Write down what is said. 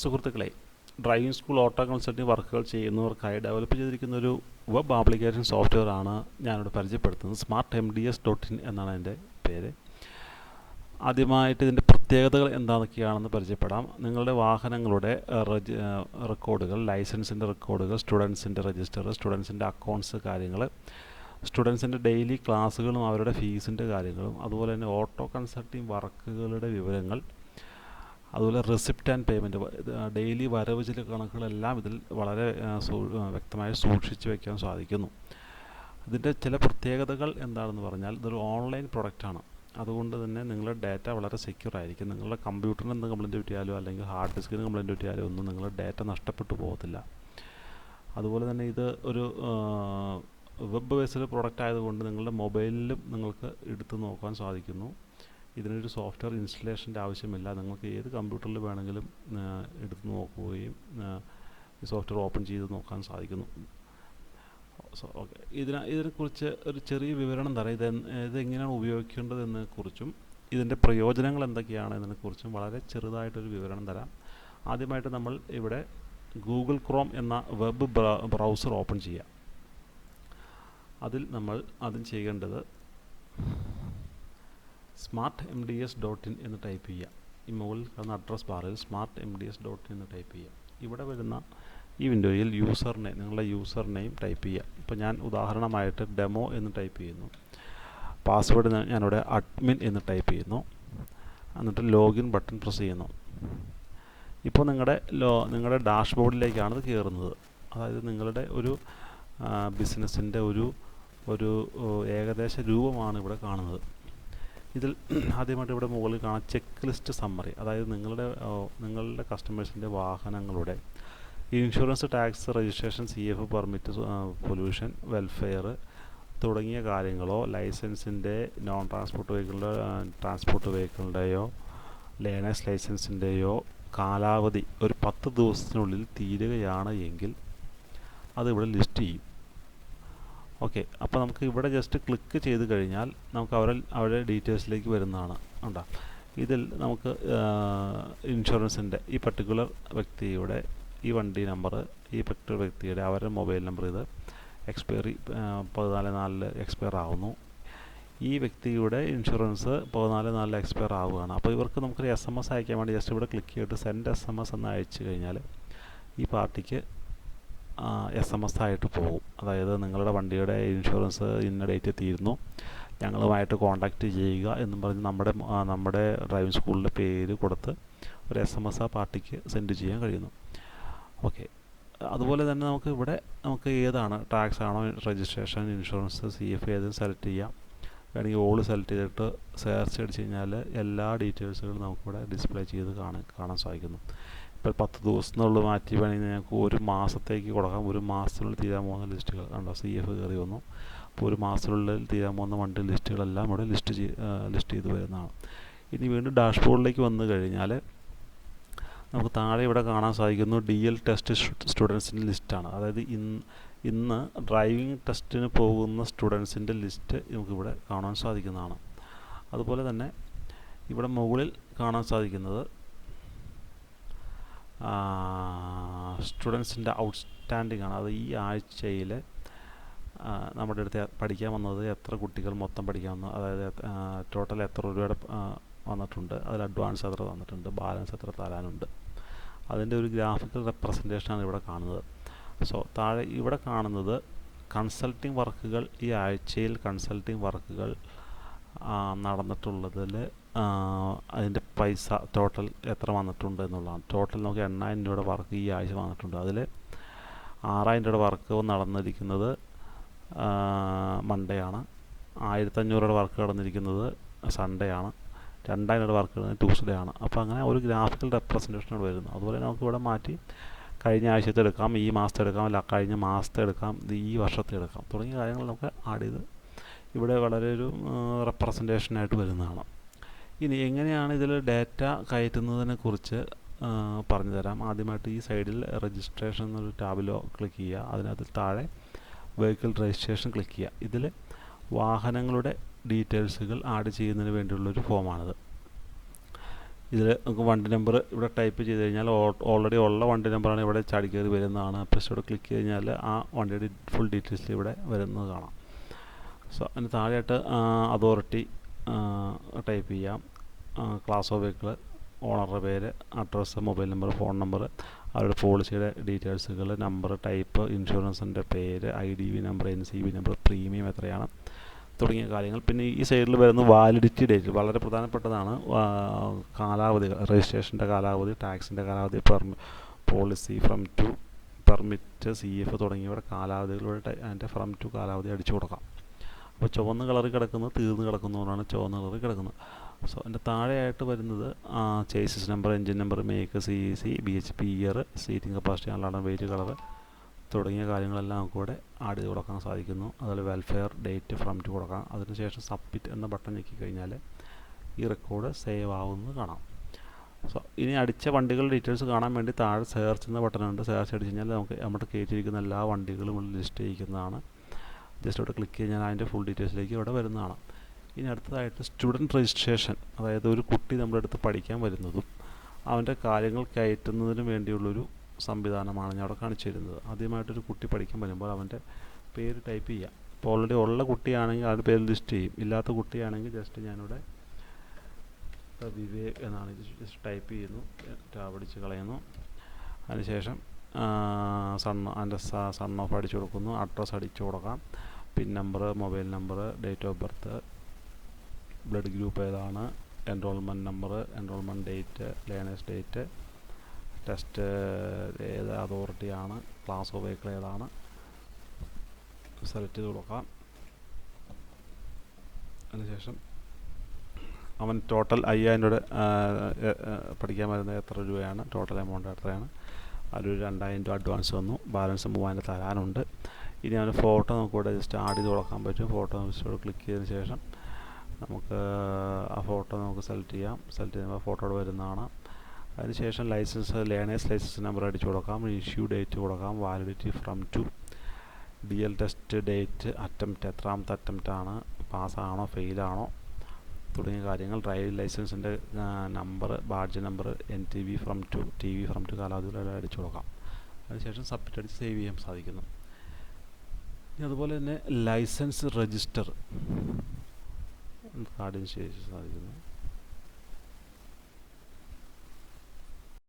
സുഹൃത്തുക്കളെ, driving school auto consulting വർക്കുകൾ ചെയ്യുന്നവർക്കായി develop ചെയ്തിരിക്കുന്ന ഒരു വെബ് ആപ്ലിക്കേഷൻ സോഫ്റ്റ്വെയർ ആണ് ഞാനിവിടെ പരിചയപ്പെടുത്തുന്നത്. smartmds.in എന്നാണ് അതിൻ്റെ പേര്. ആദ്യമായിട്ട് ഇതിൻ്റെ പ്രത്യേകതകൾ എന്താണെന്നൊക്കെയാണെന്ന് പരിചയപ്പെടാം. നിങ്ങളുടെ വാഹനങ്ങളുടെ റെക്കോർഡുകൾ, ലൈസൻസിൻ്റെ റെക്കോർഡുകൾ, സ്റ്റുഡൻസിൻ്റെ രജിസ്റ്റർ, സ്റ്റുഡൻസിൻ്റെ അക്കൗണ്ട്സ് കാര്യങ്ങൾ, സ്റ്റുഡൻസിൻ്റെ ഡെയിലി ക്ലാസ്സുകളും അവരുടെ ഫീസിൻ്റെ കാര്യങ്ങളും, അതുപോലെ തന്നെ ഓട്ടോ കൺസൾട്ടിംഗ് വർക്കുകളുടെ വിവരങ്ങൾ, അതുപോലെ റെസിപ്റ്റ് ആൻഡ് പേയ്മെൻറ്റ്, ഡെയിലി വരവ് ചില കണക്കുകളെല്ലാം ഇതിൽ വളരെ വ്യക്തമായി സൂക്ഷിച്ച് വയ്ക്കാൻ സാധിക്കുന്നു. ഇതിൻ്റെ ചില പ്രത്യേകതകൾ എന്താണെന്ന് പറഞ്ഞാൽ, ഇതൊരു ഓൺലൈൻ പ്രൊഡക്റ്റാണ്. അതുകൊണ്ട് തന്നെ നിങ്ങളുടെ ഡാറ്റ വളരെ സെക്യൂർ ആയിരിക്കും. നിങ്ങളുടെ കമ്പ്യൂട്ടറിന് എന്ത് കംപ്ലയിൻറ്റ് പറ്റിയാലോ അല്ലെങ്കിൽ ഹാർഡ് ഡിസ്കിന് കംപ്ലയിൻറ്റ് പറ്റിയാലോ ഒന്നും നിങ്ങളുടെ ഡാറ്റ നഷ്ടപ്പെട്ടു പോകത്തില്ല. അതുപോലെ തന്നെ ഇത് ഒരു വെബ് ബേസ്ഡ് പ്രൊഡക്റ്റ് ആയതുകൊണ്ട് നിങ്ങളുടെ മൊബൈലിലും നിങ്ങൾക്ക് എടുത്ത് നോക്കാൻ സാധിക്കുന്നു. ഇതിനൊരു സോഫ്റ്റ്വെയർ ഇൻസ്റ്റലേഷൻ്റെ ആവശ്യമില്ല. നിങ്ങൾക്ക് ഏത് കമ്പ്യൂട്ടറിൽ വേണമെങ്കിലും എടുത്ത് നോക്കുകയും ഈ സോഫ്റ്റ്വെയർ ഓപ്പൺ ചെയ്ത് നോക്കാൻ സാധിക്കുന്നു. ഓക്കെ, ഇതിനെക്കുറിച്ച് ഒരു ചെറിയ വിവരണം തരാം. ഇതെങ്ങനെയാണ് ഉപയോഗിക്കേണ്ടതെന്നതിനെക്കുറിച്ചും ഇതിൻ്റെ പ്രയോജനങ്ങൾ എന്തൊക്കെയാണ് എന്നതിനെക്കുറിച്ചും വളരെ ചെറുതായിട്ടൊരു വിവരണം തരാം. ആദ്യമായിട്ട് നമ്മൾ ഇവിടെ ഗൂഗിൾ ക്രോം എന്ന വെബ് ബ്രൗസർ ഓപ്പൺ ചെയ്യുക. അതിൽ നമ്മൾ ആദ്യം ചെയ്യേണ്ടത് smartmds.in എന്ന് ടൈപ്പ് ചെയ്യുക. ഈ മുകളിൽ കാണുന്ന അഡ്രസ് ബാറിൽ smartmds.in എന്ന് ടൈപ്പ് ചെയ്യുക. ഇവിടെ വരുന്ന ഈ വിൻഡോയിൽ നിങ്ങളുടെ യൂസർ നെയിം ടൈപ്പ് ചെയ്യുക. ഇപ്പോൾ ഞാൻ ഉദാഹരണമായിട്ട് ഡെമോ എന്ന് ടൈപ്പ് ചെയ്യുന്നു. പാസ്വേഡ് ഞാനിവിടെ അഡ്മിൻ എന്ന് ടൈപ്പ് ചെയ്യുന്നു. എന്നിട്ട് ലോഗിൻ ബട്ടൺ പ്രസ് ചെയ്യുന്നു. ഇപ്പോൾ നിങ്ങളുടെ ഡാഷ്ബോർഡിലേക്കാണ് ഇത് കയറുന്നത്. അതായത് നിങ്ങളുടെ ഒരു ബിസിനസ്സിൻ്റെ ഒരു ഏകദേശ രൂപമാണ് ഇവിടെ കാണുന്നത്. ഇതിൽ ആദ്യമായിട്ട് ഇവിടെ മുകളിൽ കാണാം ചെക്ക് ലിസ്റ്റ് സമ്മറി. അതായത് നിങ്ങളുടെ കസ്റ്റമേഴ്സിൻ്റെ വാഹനങ്ങളുടെ insurance, tax, registration, CF permit, pollution, welfare തുടങ്ങിയ കാര്യങ്ങളോ, ലൈസൻസിൻ്റെ നോൺ ട്രാൻസ്പോർട്ട് വെഹിക്കിളിൻ്റെയോ ലേണേഴ്സ് ലൈസൻസിൻ്റെയോ കാലാവധി ഒരു 10 ദിവസത്തിനുള്ളിൽ തീരുകയാണ് എങ്കിൽ അതിവിടെ ലിസ്റ്റ് ചെയ്യും. ഓക്കെ, അപ്പോൾ നമുക്ക് ഇവിടെ ജസ്റ്റ് ക്ലിക്ക് ചെയ്ത് കഴിഞ്ഞാൽ നമുക്ക് അവരുടെ ഡീറ്റെയിൽസിലേക്ക് വരുന്നതാണ്. ഉണ്ടോ, ഇതിൽ നമുക്ക് ഇൻഷുറൻസിൻ്റെ ഈ പർട്ടിക്കുലർ വ്യക്തിയുടെ ഈ വണ്ടി നമ്പർ, ഈ പർട്ടിക്കുലർ വ്യക്തിയുടെ അവരുടെ മൊബൈൽ നമ്പർ, ഇത് എക്സ്പയറി 14/4 എക്സ്പയർ ആവുന്നു. ഈ വ്യക്തിയുടെ ഇൻഷുറൻസ് 14/4 എക്സ്പയർ ആവുകയാണ്. അപ്പോൾ ഇവർക്ക് നമുക്കൊരു SMS അയക്കാൻ വേണ്ടി ജസ്റ്റ് ഇവിടെ ക്ലിക്ക് ചെയ്തിട്ട് സെൻഡ് SMS എന്ന് അയച്ചു കഴിഞ്ഞാൽ ഈ പാർട്ടിക്ക് SMS ആയിട്ട് പോകും. അതായത് നിങ്ങളുടെ വണ്ടിയുടെ ഇൻഷുറൻസ് ഇന്ന ഡേറ്റ് തീരുന്നു, ഞങ്ങളുമായിട്ട് കോൺടാക്റ്റ് ചെയ്യുക എന്നും പറഞ്ഞ് നമ്മുടെ ഡ്രൈവിംഗ് സ്കൂളിൻ്റെ പേര് കൊടുത്ത് ഒരു SMS ആ പാർട്ടിക്ക് സെൻഡ് ചെയ്യാൻ കഴിയുന്നു. ഓക്കെ, അതുപോലെ തന്നെ നമുക്ക് ഏതാണ്, ടാക്സ് ആണോ, രജിസ്ട്രേഷൻ, ഇൻഷുറൻസ്, CF ഏതും സെലക്ട് ചെയ്യാം. വേണമെങ്കിൽ ഓൾ സെലക്ട് ചെയ്തിട്ട് സെർച്ച് അടിച്ച് കഴിഞ്ഞാൽ എല്ലാ ഡീറ്റെയിൽസുകളും നമുക്കിവിടെ ഡിസ്പ്ലേ ചെയ്ത് കാണാൻ സാധിക്കുന്നു. ഇപ്പോൾ 10 ദിവസത്തിനുള്ളിൽ മാറ്റി വേണമെങ്കിൽ ഞങ്ങൾക്ക് ഒരു മാസത്തേക്ക് കൊടുക്കാം. ഒരു മാസത്തിനുള്ളിൽ തീരാൻ പോകുന്ന ലിസ്റ്റുകൾ കണ്ടോ, CF കയറി വന്നു. അപ്പോൾ ഒരു മാസത്തിനുള്ളിൽ തീരാൻ പോകുന്ന വണ്ടി ലിസ്റ്റുകളെല്ലാം ഇവിടെ ലിസ്റ്റ് ചെയ്ത് വരുന്നതാണ്. ഇനി വീണ്ടും ഡാഷ്ബോർഡിലേക്ക് വന്നു കഴിഞ്ഞാൽ നമുക്ക് താഴെ ഇവിടെ കാണാൻ സാധിക്കുന്നു DL ടെസ്റ്റ് സ്റ്റുഡൻസിൻ്റെ ലിസ്റ്റാണ്. അതായത് ഇന്ന് ഡ്രൈവിംഗ് ടെസ്റ്റിന് പോകുന്ന സ്റ്റുഡൻസിൻ്റെ ലിസ്റ്റ് നമുക്കിവിടെ കാണാൻ സാധിക്കുന്നതാണ്. അതുപോലെ തന്നെ ഇവിടെ മുകളിൽ കാണാൻ സാധിക്കുന്നത് സ്റ്റുഡൻസിൻ്റെ ഔട്ട്സ്റ്റാൻഡിംഗ് ആണ്. അത് ഈ ആഴ്ചയിൽ നമ്മുടെ അടുത്ത് പഠിക്കാൻ വന്നത് എത്ര കുട്ടികൾ മൊത്തം പഠിക്കാൻ വന്നു, അതായത് ടോട്ടൽ എത്ര രൂപയുടെ വന്നിട്ടുണ്ട്, അതിൽ അഡ്വാൻസ് എത്ര തന്നിട്ടുണ്ട്, ബാലൻസ് എത്ര തരാനുണ്ട്, അതിൻ്റെ ഒരു ഗ്രാഫിക്കൽ റെപ്രസെൻറ്റേഷനാണ് ഇവിടെ കാണുന്നത്. താഴെ ഇവിടെ കാണുന്നത് കൺസൾട്ടിംഗ് വർക്കുകൾ, ഈ ആഴ്ചയിൽ കൺസൾട്ടിംഗ് വർക്കുകൾ നടന്നിട്ടുള്ളതിൽ അതിൻ്റെ പൈസ ടോട്ടൽ എത്ര വന്നിട്ടുണ്ട് എന്നുള്ളതാണ്. ടോട്ടൽ നമുക്ക് 8,000 രൂപയുടെ വർക്ക് ഈ ആഴ്ച വന്നിട്ടുണ്ട്. അതിൽ 6,000 രൂപയുടെ വർക്ക് നടന്നിരിക്കുന്നത് മൺഡേ ആണ്, 1,500 രൂപയുടെ വർക്ക് നടന്നിരിക്കുന്നത് സൺഡേ ആണ്, 2,000 രൂപയുടെ വർക്ക് നടന്നത് ട്യൂസ്ഡേ ആണ്. അപ്പോൾ അങ്ങനെ ഒരു ഗ്രാഫിക്കൽ റെപ്രസെൻറ്റേഷനാണ് വരുന്നത്. അതുപോലെ നമുക്ക് ഇവിടെ മാറ്റി കഴിഞ്ഞ ആഴ്ചത്തെ എടുക്കാം, ഈ മാസത്തെ എടുക്കാം, അല്ല കഴിഞ്ഞ മാസത്തെ എടുക്കാം, ഈ വർഷത്തെ എടുക്കാം, തുടങ്ങിയ കാര്യങ്ങൾ നമുക്ക് ആഡ് ചെയ്ത് ഇവിടെ വളരെ ഒരു റെപ്രസെൻറ്റേഷനായിട്ട് വരുന്നതാണ്. ഇനി എങ്ങനെയാണ് ഇതിൽ ഡാറ്റ കയറ്റുന്നതിനെ കുറിച്ച് പറഞ്ഞു തരാം. ആദ്യമായിട്ട് ഈ സൈഡിൽ രജിസ്ട്രേഷൻ എന്നൊരു ടാബിലോ ക്ലിക്ക് ചെയ്യുക. അതിനകത്ത് താഴെ വെഹിക്കിൾ രജിസ്ട്രേഷൻ ക്ലിക്ക് ചെയ്യുക. ഇതിൽ വാഹനങ്ങളുടെ ഡീറ്റെയിൽസുകൾ ആഡ് ചെയ്യുന്നതിന് വേണ്ടിയുള്ളൊരു ഫോമാണിത്. ഇതിൽ നമുക്ക് വണ്ടി നമ്പർ ഇവിടെ ടൈപ്പ് ചെയ്ത് കഴിഞ്ഞാൽ ഓൾറെഡി ഉള്ള വണ്ടി നമ്പറാണ് ഇവിടെ ചാടി കയറി വരുന്നതാണ്. പ്ലസ് ഇവിടെ ക്ലിക്ക് കഴിഞ്ഞാൽ ആ വണ്ടിയുടെ ഫുൾ ഡീറ്റെയിൽസ് ഇവിടെ വരുന്നത് കാണാം. സോ അതിന് താഴെയായിട്ട് അതോറിറ്റി ടൈപ്പ് ചെയ്യാം, ക്ലാസ് ഓഫ് വെഹിക്കിൾ, ഓണറുടെ പേര്, address, mobile number, phone number, അവരുടെ പോളിസിയുടെ ഡീറ്റെയിൽസുകൾ, നമ്പർ, ടൈപ്പ്, ഇൻഷുറൻസിൻ്റെ പേര്, IDV number, NCV number, premium എത്രയാണ് തുടങ്ങിയ കാര്യങ്ങൾ. പിന്നെ ഈ സൈഡിൽ വരുന്ന വാലിഡിറ്റി ഡേറ്റ് വളരെ പ്രധാനപ്പെട്ടതാണ്. കാലാവധി, രജിസ്ട്രേഷൻ്റെ കാലാവധി, ടാക്സിൻ്റെ കാലാവധി, policy, from to, permit, CF തുടങ്ങിയവയുടെ കാലാവധികളുടെ അതിൻ്റെ ഫ്രം ടു കാലാവധി അടിച്ചു കൊടുക്കാം. അപ്പോൾ ചുവന്ന കളറിൽ കിടക്കുന്നത് തീർന്ന് കിടക്കുന്നതുകൊണ്ടാണ് ചുവന്ന കളറിൽ കിടക്കുന്നത്. സോ അതിൻ്റെ താഴെയായിട്ട് വരുന്നത് chassis number, engine number, make, CEC, BHP year, seating capacity, അല്ലാണ്ട് വെയിറ്റ്, കളർ തുടങ്ങിയ കാര്യങ്ങളെല്ലാം നമുക്ക് ഇവിടെ ആഡ് ചെയ്ത് കൊടുക്കാൻ സാധിക്കുന്നു. അതുപോലെ വെൽഫെയർ, ഡേറ്റ്, ഫ്രം ടു കൊടുക്കാം. അതിനുശേഷം സബ്മിറ്റ് എന്ന ബട്ടൺ ഞെക്കി കഴിഞ്ഞാൽ ഈ റെക്കോർഡ് സേവ് ആവുന്നത് കാണാം. സോ ഇനി അടിച്ച വണ്ടികളുടെ ഡീറ്റെയിൽസ് കാണാൻ വേണ്ടി താഴെ സെർച്ച് എന്ന ബട്ടൺ ഉണ്ട്. സെർച്ച് അടിച്ച് കഴിഞ്ഞാൽ നമുക്ക് നമ്മുടെ കയറ്റിയിരിക്കുന്ന എല്ലാ വണ്ടികളും ലിസ്റ്റ് ചെയ്യിക്കുന്നതാണ്. ജസ്റ്റ് ഇവിടെ ക്ലിക്ക് കഴിഞ്ഞാൽ അതിൻ്റെ ഫുൾ ഡീറ്റെയിൽസിലേക്ക് ഇവിടെ വരുന്നതാണ്. ഇനി അടുത്തതായിട്ട് സ്റ്റുഡൻറ്റ് രജിസ്ട്രേഷൻ, അതായത് ഒരു കുട്ടി നമ്മുടെ അടുത്ത് പഠിക്കാൻ വരുന്നതും അവൻ്റെ കാര്യങ്ങൾ കയറ്റുന്നതിന് വേണ്ടിയുള്ളൊരു സംവിധാനമാണ് ഞാൻ അവിടെ കാണിച്ചു തരുന്നത്. ആദ്യമായിട്ടൊരു കുട്ടി പഠിക്കാൻ വരുമ്പോൾ അവൻ്റെ പേര് ടൈപ്പ് ചെയ്യാം. ഇപ്പോൾ ഓൾറെഡി ഉള്ള കുട്ടിയാണെങ്കിൽ അവൻ്റെ പേര് ലിസ്റ്റ് ചെയ്യും. ഇല്ലാത്ത കുട്ടിയാണെങ്കിൽ ജസ്റ്റ് ഞാനിവിടെ വിവേക് എന്നാണ് ജസ്റ്റ് ടൈപ്പ് ചെയ്യുന്നു, ടാബ് അടിച്ച് കളയുന്നു. അതിനുശേഷം അതിൻ്റെ സൺ ഓഫ് അടിച്ചു കൊടുക്കുന്നു, അഡ്രസ്സ് അടിച്ചു കൊടുക്കാം, pin number, mobile number, date of birth, blood group ഏതാണ്, enrolment number, enrolment date, learners date, test ഏത് അതോറിറ്റിയാണ്, ക്ലാസ് ഓഫ് വെഹിക്കിൾ ഏതാണ് സെലക്ട് ചെയ്ത് കൊടുക്കാം. അതിനുശേഷം അവൻ ടോട്ടൽ 5000 രൂപ പഠിക്കാൻ വരുന്നത് എത്ര രൂപയാണ്, ടോട്ടൽ എമൗണ്ട് എത്രയാണ്, അതിലൊരു 2000 രൂപ അഡ്വാൻസ് വന്നു, ബാലൻസ് 3000 തരാനുണ്ട്. ഇനി അവന് ഫോട്ടോ നമുക്കിവിടെ ജസ്റ്റ് ആഡ് ചെയ്ത് കൊടുക്കാൻ പറ്റും. ഫോട്ടോ ക്ലിക്ക് ചെയ്തതിന് ശേഷം നമുക്ക് ആ ഫോട്ടോ നമുക്ക് സെലക്ട് ചെയ്യാം. സെലക്ട് ചെയ്യുമ്പോൾ ഫോട്ടോ വരുന്നതാണ്. അതിനുശേഷം ലൈസൻസ്, ലേണേഴ്സ് ലൈസൻസ് നമ്പർ അടിച്ചു കൊടുക്കാം, ഇഷ്യൂ ഡേറ്റ് കൊടുക്കാം, validity from to, DL test date, attempt എത്രാമത്തെ അറ്റംപ്റ്റാണ്, പാസ്സാണോ ഫെയിലാണോ തുടങ്ങിയ കാര്യങ്ങൾ, ഡ്രൈവിംഗ് ലൈസൻസിൻ്റെ number, badge number, NTV from to, TV from to കാലാവധികളെല്ലാം അടിച്ചു കൊടുക്കാം. അതിനുശേഷം സബ്മിറ്റ് അടിച്ച് സേവ് ചെയ്യാൻ സാധിക്കുന്നു. ഇനി അതുപോലെ തന്നെ ലൈസൻസ് രജിസ്റ്റർ കാർഡിന് ശേഷം സാധിക്കുന്നു.